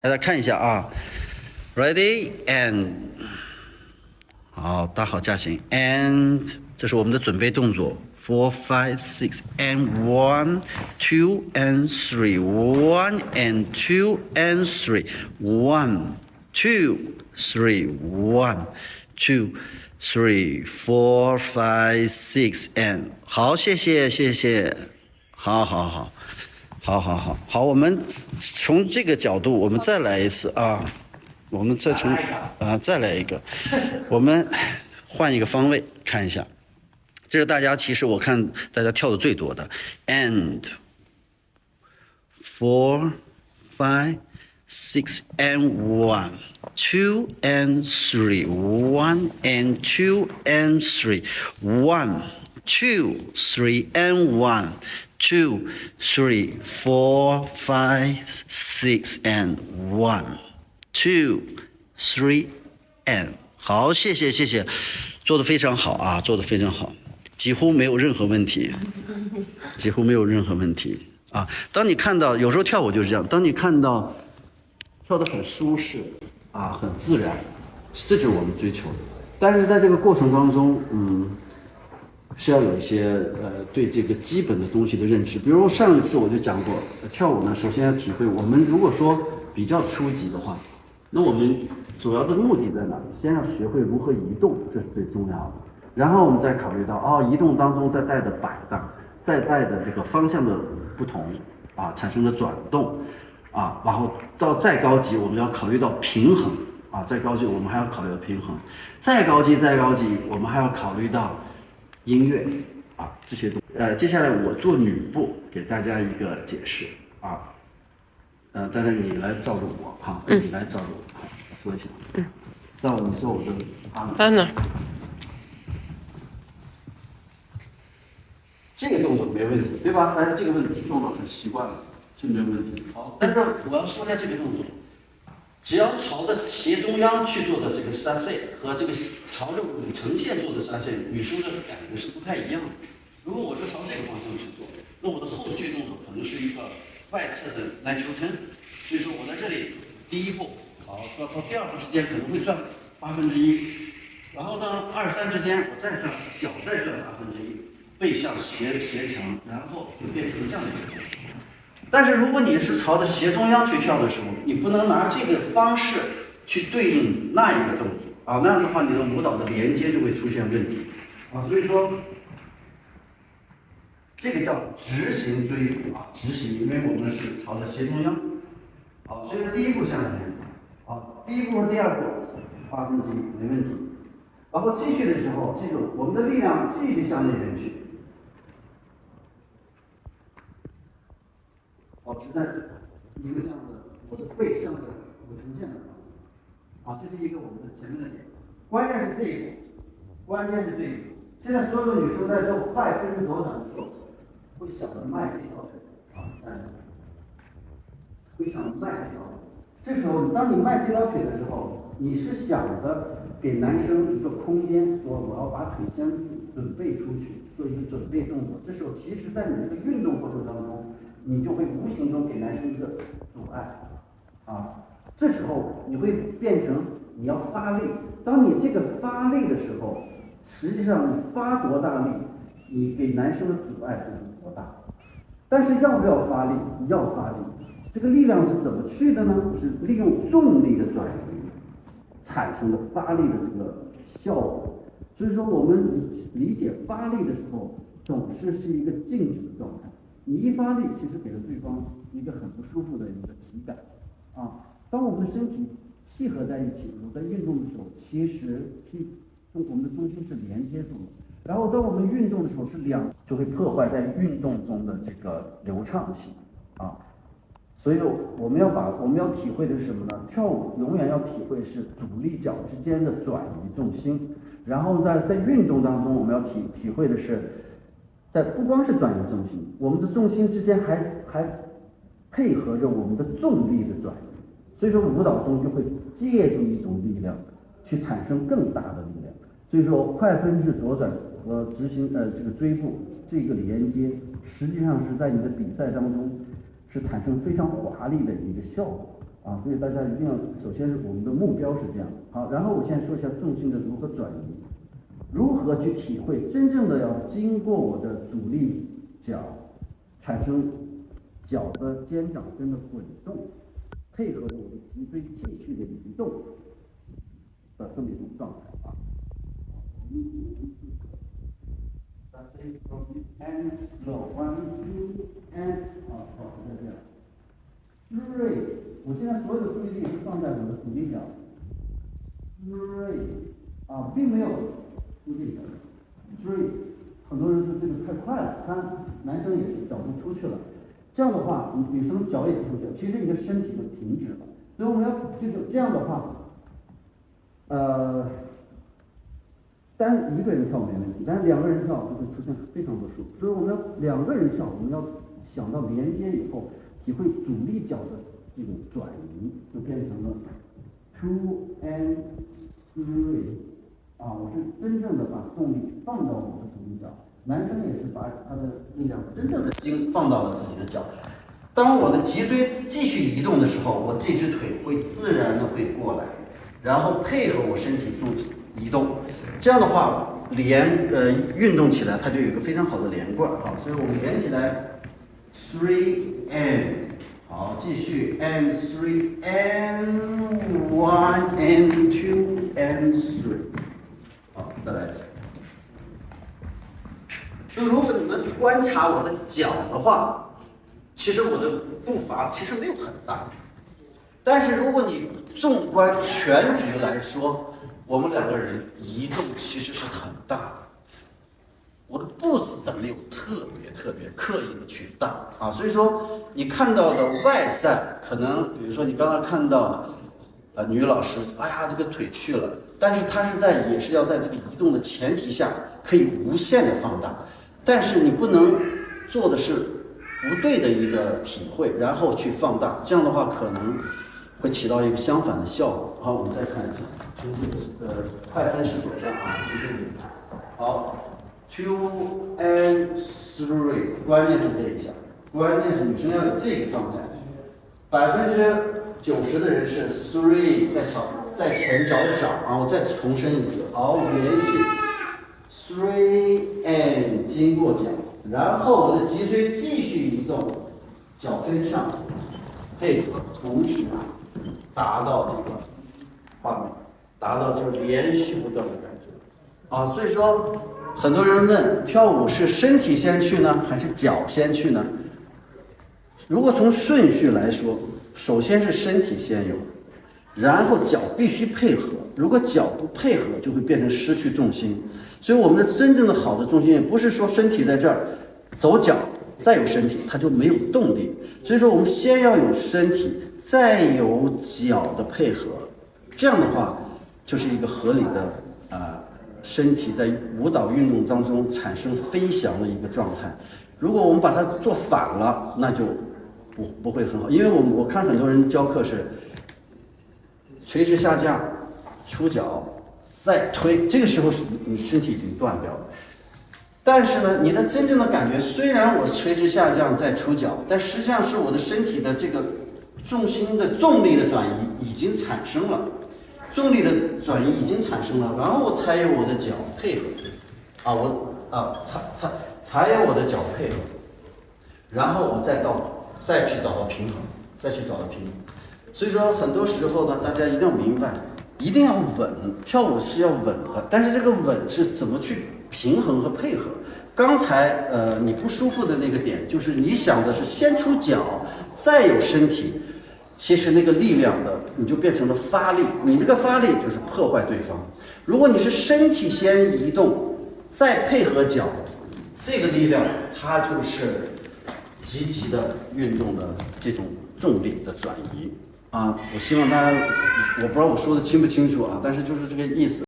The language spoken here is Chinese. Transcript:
大家看一下啊，Ready and 好，打好架形 and 这是我们的准备动作 ，4 5 6 and 1 2 and 3 1 and 2 and 3 1 2 3 1 2 3 4 5 6 and 好，谢谢，好，我们从这个角度，我们再来一次啊，我们再从再来一个，我们换一个方位看一下，这是大家其实我看大家跳的最多的 and 4 5 6 and 1 2 and 3 1 and 2 and 3 1 2 3 and 1 2 3 4 5 6 and 1 2 3 and 好，谢谢，做得非常好啊，做得非常好，几乎没有任何问题啊。当你看到有时候跳舞就是这样，当你看到跳得很舒适啊，很自然，这就是我们追求的。但是在这个过程当中，是要有一些对这个基本的东西的认知。比如上一次我就讲过，跳舞呢，首先要体会，我们如果说比较初级的话，那我们主要的目的在哪里？先要学会如何移动，这是最重要的。然后我们再考虑到移动当中再带的摆荡，再带的这个方向的不同啊，产生的转动啊，然后到再高级，我们要考虑到平衡啊，再高级我们还要考虑到平衡，再高级，我们还要考虑到音乐啊这些东西。接下来我做女部给大家一个解释啊，但是你来照着我哈，你来照着我说一下，你说我的partner。这个动作没问题，对吧？这个问题动作很习惯了，是没有问题。好，但是我要说一下这个动作，只要朝着斜中央去做的这个沙塞和这个朝着五呈线做的沙塞，女生的感觉是不太一样的。如果我是朝这个方向去做，那我的后续动作可能是一个外侧的 natural turn， 所以说我在这里第一步好到第二步之间可能会转1/8，然后到2、3之间我再转脚再转1/8。背向斜墙，然后就变成这样的一个动作。但是如果你是朝着斜中央去跳的时候，你不能拿这个方式去对应那一个动作啊，那样的话你的舞蹈的连接就会出现问题啊。所以说，这个叫直行追捕啊，直行，因为我们是朝着斜中央。好，所以说第一步向前，好，第一步和第二步1/8没问题。然后继续的时候，记住我们的力量继续向那边去。保持在一个向着我的背向着5呈线的方向，这是一个我们的前面的点，关键是这一步，现在所有的女生在做快分式左转的时候，会想着迈这条腿会想迈这条腿。这时候，当你迈这条腿的时候，你是想着给男生一个空间，说我要把腿先准备出去，做一个准备动作。这时候，其实在你这个运动过程当中，你就会无形中给男生一个阻碍啊。这时候你会变成你要发力，当你这个发力的时候，实际上你发多大力，你给男生的阻碍就是多大。但是要不要发力？要发力。这个力量是怎么去的呢？是利用重力的转移产生的发力的这个效果。所以说我们理解发力的时候，总是一个静止的状态。你一发力，其实给了对方一个很不舒服的一个体感啊。当我们的身体契合在一起，我在运动的时候，其实我们的中心是连接住的。然后当我们运动的时候，就会破坏在运动中的这个流畅性啊。所以我们要体会的是什么呢？跳舞永远要体会是主力脚之间的转移重心，然后在运动当中，我们要体会的是，在不光是转移重心，我们的重心之间还配合着我们的重力的转移。所以说舞蹈中就会借助一种力量去产生更大的力量。所以说快分式左转和执行这个追步这个连接，实际上是在你的比赛当中是产生非常华丽的一个效果啊，所以大家一定要，首先我们的目标是这样。好，然后我先说一下重心的如何转移，如何去体会真正的要经过我的主力脚，产生脚的肩掌根的滚动，配合着我的脊椎继续的移动的这么一种状态啊。And slow 1 2 and 好，就这样。Three， 我现在所有的注意力是放在我的主力脚。Three， 啊，并没有出力的。Three， 很多人说这个太快了，男生也是脚都出去了。这样的话，女生脚也出去了，其实你的身体就停止了。所以我们要就是这样的话，单一个人跳没问题，但是两个人跳就会出现非常多失误。所以我们要两个人跳，我们要想到连接以后，体会主力脚的这种转移，就变成了 two and three。啊，我是真正的把动力放到我的主力脚。男生也是把他的力量真正的精放到了自己的脚。当我的脊椎继续移动的时候，我这只腿会自然的会过来，然后配合我身体做移动。这样的话，运动起来它就有一个非常好的连贯。好，所以我们连起来 ，three and， 好，继续 and three and one and two and three。好，再来一次。就如果你们观察我的脚的话，其实我的步伐其实没有很大，但是如果你纵观全局来说，我们两个人移动其实是很大的。我的步子倒没有特别刻意的去大啊，所以说你看到的外在可能，比如说你刚刚看到女老师，哎呀这个腿去了，但是她也是要在这个移动的前提下可以无限的放大，但是你不能做的是不对的一个体会，然后去放大，这样的话可能会起到一个相反的效果。好，我们再看一下，就是快分式左上啊，就是好 ，two and three， 关键是这一下，关键是女生要有这个状态。90%的人是 three 在前脚掌啊，我再重申一次，好，我们连续 three and 经过脚，然后我的脊椎继续移动，脚跟上，配合同时达到这个画面，达到就是连续不断的感觉啊。所以说，很多人问跳舞是身体先去呢，还是脚先去呢？如果从顺序来说，首先是身体先有，然后脚必须配合。如果脚不配合，就会变成失去重心。所以我们的真正的好的重心，也不是说身体在这儿，走脚再有身体，它就没有动力。所以说，我们先要有身体，再有脚的配合，这样的话就是一个合理的身体在舞蹈运动当中产生飞翔的一个状态。如果我们把它做反了，那就不会很好。因为我看很多人教课是垂直下降，出脚再推，这个时候是你身体已经断掉了。但是呢，你的真正的感觉，虽然我垂直下降再出脚，但实际上是我的身体的这个重心的重力的转移已经产生了，重力的转移已经产生了，然后我才有我的脚配合，才有我的脚配合，然后我再去找到平衡，所以说很多时候呢，大家一定要明白，一定要稳，跳舞是要稳的，但是这个稳是怎么去平衡和配合。刚才你不舒服的那个点，就是你想的是先出脚，再有身体，其实那个力量的你就变成了发力，你这个发力就是破坏对方。如果你是身体先移动，再配合脚，这个力量它就是积极的运动的这种重力的转移啊。我希望大家，我不知道我说的清不清楚啊，但是就是这个意思。